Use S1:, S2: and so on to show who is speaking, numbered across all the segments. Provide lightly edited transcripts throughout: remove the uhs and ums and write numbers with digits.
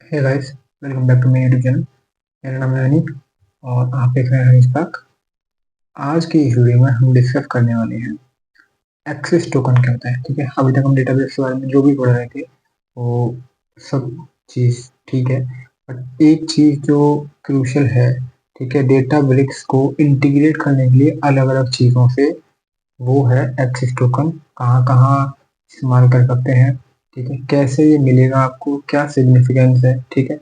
S1: Hey guys, welcome back to my YouTube channel. मेरा नाम है अनिक और आप देख रहे हैं अनिक पाक। आज की इस वीडियो में हम डिस्कस करने वाले हैं एक्सेस टोकन क्या होता है। ठीक है, अभी तक हम डेटाबेस के बारे में जो भी पढ़ रहे थे वो सब चीज़ ठीक है, बट एक चीज़ जो क्रूशियल है, ठीक है, डेटाब्रिक्स को इंटीग्रेट करने के लिए अलग अलग चीज़ों से, वो है एक्सेस टोकन। कहाँ कहाँ इस्तेमाल कर सकते हैं, ठीक है, कैसे ये मिलेगा आपको, क्या सिग्निफिकेंस है, ठीक है,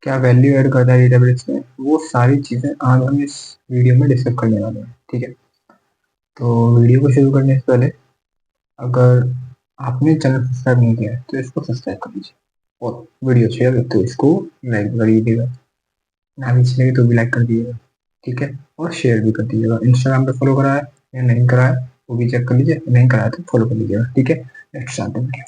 S1: क्या वैल्यू ऐड करता है डेटाबेस में, वो सारी चीज़ें आज हम इस वीडियो में डिस्कस करने वाले हैं। ठीक है, तो वीडियो को शुरू करने से पहले अगर आपने चैनल सब्सक्राइब नहीं किया है तो इसको सब्सक्राइब कर लीजिए और वीडियो अच्छी लगे तो इसको लाइक कर दीजिएगा, ना भी अच्छी लगे तो भी लाइक कर दीजिएगा। ठीक है, और शेयर भी कर दीजिएगा। इंस्टाग्राम पे फॉलो करा है या नहीं करा है वो भी चेक कर लीजिए, नहीं करा है तो फॉलो कर लीजिएगा। ठीक है, नेक्स्ट स्टार्ट करेंगे।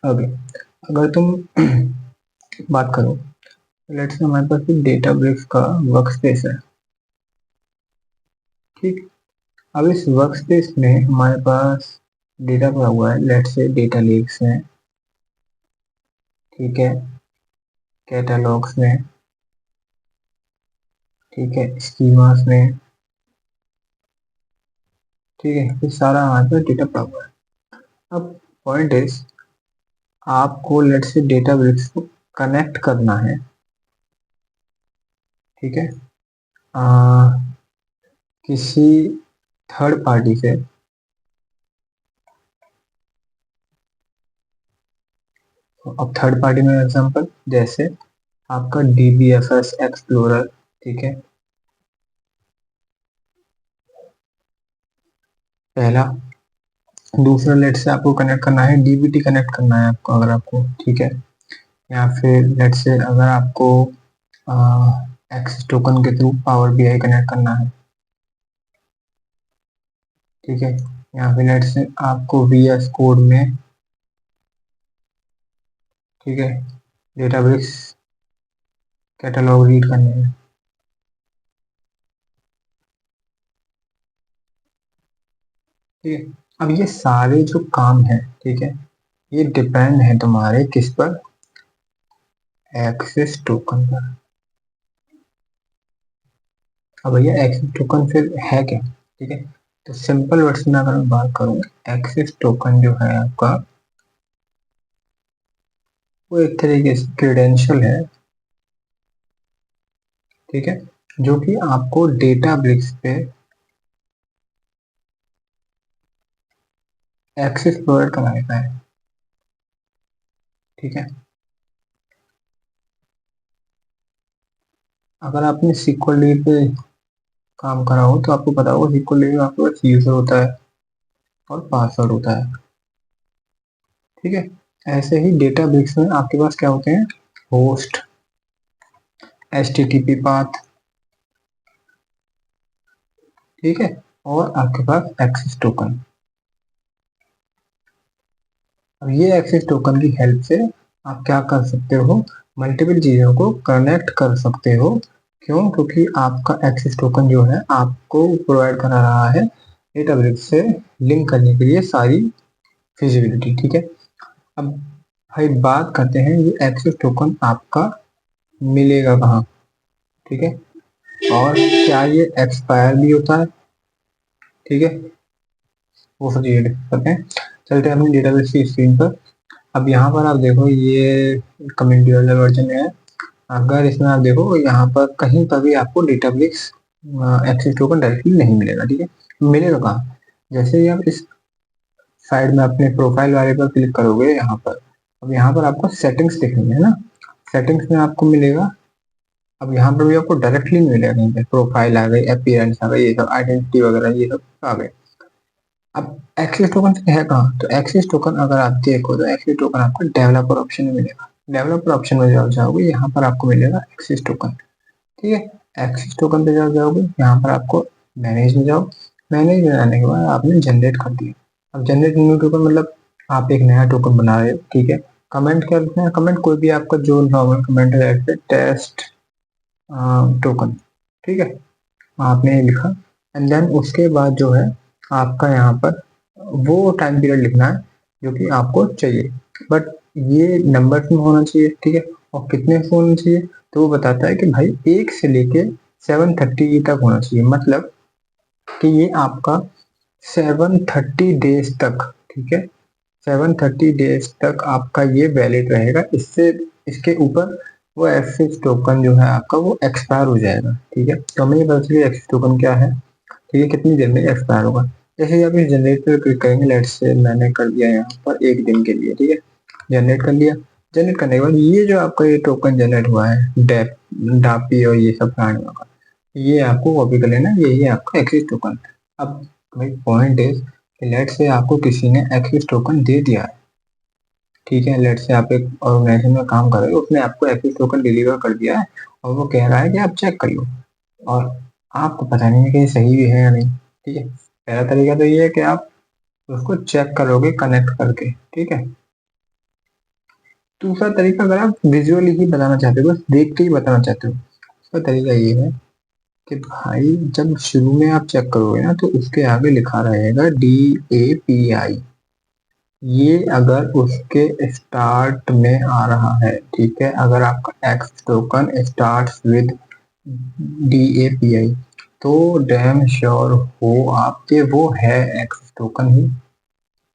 S1: ओके, अगर तुम बात करो, लेट्स से हमारे पास एक डेटाब्रिक्स का वर्क स्पेस है। ठीक, अब इस वर्क स्पेस में हमारे पास डेटा पड़ा हुआ है। लेट्स से डेटा लेक्स में, ठीक है, कैटलॉग्स में, ठीक है, स्कीमास में, ठीक है, ये सारा हमारे पास डेटा पड़ा हुआ है। अब पॉइंट इज, आपको लेट्स से डेटाब्रिक्स को कनेक्ट करना है। ठीक है, किसी थर्ड पार्टी से। अब थर्ड पार्टी में एग्जांपल जैसे आपका DBFS एक्सप्लोरर, ठीक है, पहला। दूसरा लेट से आपको कनेक्ट करना है, DBT कनेक्ट करना है आपको, अगर आपको, ठीक है, या फिर लेट से अगर आपको एक्सेस टोकन के थ्रू पावर BI कनेक्ट करना है, ठीक है, या फिर लेट से आपको VS कोड में, ठीक है, डेटाबेस कैटलॉग रीड करने हैं। ठीक है, अब ये सारे जो काम है, ठीक है, ये डिपेंड है तुम्हारे किस पर, एक्सेस टोकन पर। अब भैया एक्सेस टोकन फिर है क्या? ठीक है, तो सिंपल वर्ड्स में अगर मैं बात करूँ, एक्सेस टोकन जो है आपका, वो एक तरीके से क्रेडेंशियल है, ठीक है, जो कि आपको डेटाब्रिक्स पे एक्सेस प्रोवाइड कराता है। ठीक है, अगर आपने SQL DB पे काम करा हो तो आपको पता होगा SQL DB में आपके पास यूजर होता है और पासवर्ड होता है। ठीक है, ऐसे ही डेटाब्रिक्स में आपके पास क्या होते हैं, होस्ट, HTTP पाथ, ठीक है, और आपके पास एक्सेस टोकन। अब ये एक्सेस टोकन की हेल्प से आप क्या कर सकते हो, मल्टीपल चीज़ों को कनेक्ट कर सकते हो। क्यों? क्योंकि आपका एक्सेस टोकन जो है आपको प्रोवाइड करा रहा है डेटाबेस से लिंक करने के लिए सारी फिजिबिलिटी। ठीक है, अब भाई बात करते हैं ये एक्सेस टोकन आपका मिलेगा कहाँ। ठीक है, और क्या ये एक्सपायर भी होता है? ठीक है, वो सब चीज़ें करते हैं। चलते हैं अपनी डेटाबेस की स्क्रीन पर। अब यहाँ पर आप देखो, ये कम्युनिटी वाला वर्जन है। अगर इसमें आप देखो, यहाँ पर कहीं पर भी आपको डेटाबेस एक्सेस टोकन डायरेक्टली नहीं मिलेगा। ठीक है, मिलेगा कहाँ? जैसे ही आप इस साइड में अपने प्रोफाइल वाले पर क्लिक करोगे यहाँ पर, अब यहाँ पर आपको सेटिंग्स दिखेंगे, है ना। सेटिंग्स में आपको मिलेगा। अब यहाँ पर भी आपको डायरेक्टली नहीं मिलेगा, कहीं पे प्रोफाइल आ गई, अपीयरेंस आ गई, ये सब आइडेंटिटी वगैरह ये सब आ गए। अब एक्सेस टोकन है कहाँ? तो एक्सेस टोकन अगर आप देखो तो एक्सेस टोकन आपको डेवलपर ऑप्शन में मिलेगा। डेवलपर ऑप्शन में जब जाओगे यहाँ पर आपको मिलेगा एक्सेस टोकन। ठीक है, एक्सेस टोकन पे जब जाओगे यहाँ पर आपको मैनेज में जाओ। मैनेज में जाने के बाद आपने जनरेट कर दिया। अब जनरेट न्यू टोकन मतलब आप एक नया टोकन बना रहे हो। ठीक है, कमेंट क्या लिखना है? कमेंट कोई भी आपका जो नॉर्मल कमेंट है, टेस्ट टोकन, ठीक है, आपने ये लिखा। एंड देन उसके बाद जो है आपका यहाँ पर वो टाइम पीरियड लिखना है जो कि आपको चाहिए, बट ये नंबर्स में होना चाहिए, ठीक है। और कितने से होना चाहिए, तो वो बताता है कि भाई 1 से लेके 7:30 तक होना चाहिए, मतलब कि ये आपका 730 डेज तक, ठीक है, 730 डेज तक आपका ये वैलिड रहेगा। इससे इसके ऊपर वो एक्सिस टोकन जो है आपका वो एक्सपायर हो जाएगा, ठीक है। तो हमें ये पता चलिए एक्सिस टोकन क्या है, ठीक है, कितनी देर में एक्सपायर होगा। जैसे ही आप इस जनरेट पर क्लिक करेंगे, लेट्स से मैंने कर दिया यहाँ पर 1 दिन के लिए, ठीक है, जनरेट कर लिया। जनरेट करने के बाद ये जो आपका ये टोकन जनरेट हुआ है डेप डापी और ये सब प्राणियों का, ये आपको कॉपी कर लेना, यही है आपका एक्सिस टोकन। अब भाई पॉइंट इज, लेट से आपको किसी ने एक्सिस टोकन दे दिया है, ठीक है, लेट से आप एक ऑर्गेनाइजेशन में काम कर रहे हो, उसने आपको एक्सिस टोकन डिलीवर कर दिया है और वो कह रहा है कि आप चेक कर लो, और आपको पता नहीं है कि ये सही भी है या नहीं, ठीक है। पहला तरीका तो ये है कि आप उसको चेक करोगे कनेक्ट करके, ठीक है। दूसरा तरीका, अगर आप विजुअली ही बताना चाहते हो, बस देख के ही बताना चाहते हो, उसका तरीका ये है कि भाई जब शुरू में आप चेक करोगे ना, तो उसके आगे लिखा रहेगा DAPI, ये अगर उसके स्टार्ट में आ रहा है, ठीक है, अगर आपका x token starts with DAPI, तो डैम श्योर हो आप कि वो है एक्स टोकन ही,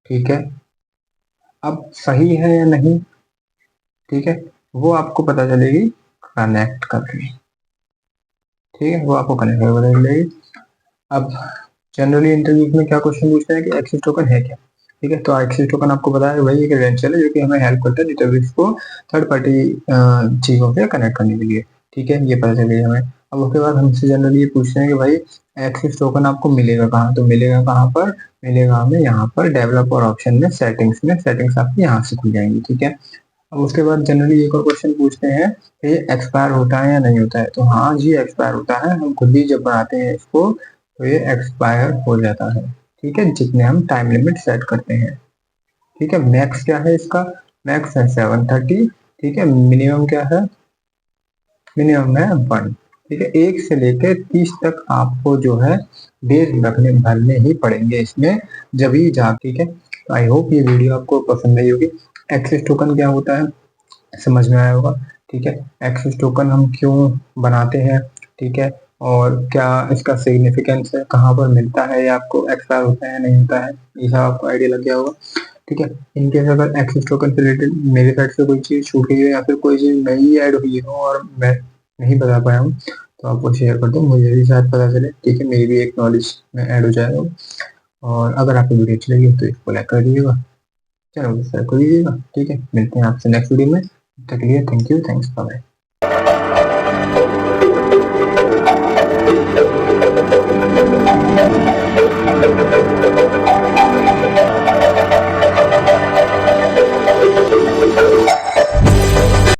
S1: ठीक है। अब सही है या नहीं, ठीक है, वो आपको पता चलेगी कनेक्ट करके, ठीक है, वो आपको कनेक्ट करके पता चलेगी। अब जनरली इंटरव्यूज में क्या क्वेश्चन पूछते हैं कि एक्सेस टोकन है क्या, ठीक है। तो एक्सेस टोकन आपको पता है भाई, एक क्रेडेंशियल है जो कि हमें हेल्प करता है डेटाबेस को थर्ड पार्टी चीजों से कनेक्ट करने के लिए, ठीक है, ये पता चलेगा हमें। अब उसके बाद हमसे जनरली ये पूछते हैं कि भाई एक्सेस टोकन आपको मिलेगा कहाँ, तो मिलेगा कहाँ पर, मिलेगा हमें यहाँ पर डेवलपर ऑप्शन में, सेटिंग्स आपकी यहाँ से खुल जाएंगी, ठीक है। अब उसके बाद जनरली एक और क्वेश्चन पूछते हैं कि ये एक्सपायर होता है या नहीं होता है, तो हाँ जी एक्सपायर होता है, हम खुद ही जब बनाते हैं इसको तो ये एक्सपायर हो जाता है, ठीक है, जितने हम टाइम लिमिट सेट करते हैं, ठीक है। मैक्स क्या है इसका, मैक्स है 730, ठीक है। मिनिमम क्या है, मिनिमम है 1, ठीक है। 1 से लेकर 30 तक आपको जो है डेज भरने ही पड़ेंगे इसमें, जब ही जा, ठीक है। आई होप ये वीडियो आपको पसंद आई होगी। एक्सेस टोकन क्या होता है समझ में आया होगा, ठीक है। एक्सेस टोकन हम क्यों बनाते हैं, ठीक है, और क्या इसका सिग्निफिकेंस है, कहाँ पर मिलता है, या आपको एक्सपायर होता है या नहीं होता है, ये सब आपको आइडिया लग गया होगा, ठीक है। इनकेस अगर एक्सेस टोकन से रिलेटेड मेरे साइड से कोई चीज़ छूट गई है या फिर कोई चीज़ नई ऐड हुई हो और मैं नहीं बता पाया हूँ, तो आप वो शेयर कर दो, मुझे भी शायद पता चले, ठीक है, मेरी भी एक नॉलेज में ऐड हो जाएगा। और अगर आपको वीडियो अच्छी लगी तो इसको लाइक कर दीजिएगा, चैनल को सब्सक्राइब कर दीजिएगा, ठीक है। मिलते हैं आपसे नेक्स्ट वीडियो में, तब तक के लिए थैंक यू, थैंक्स, बाय।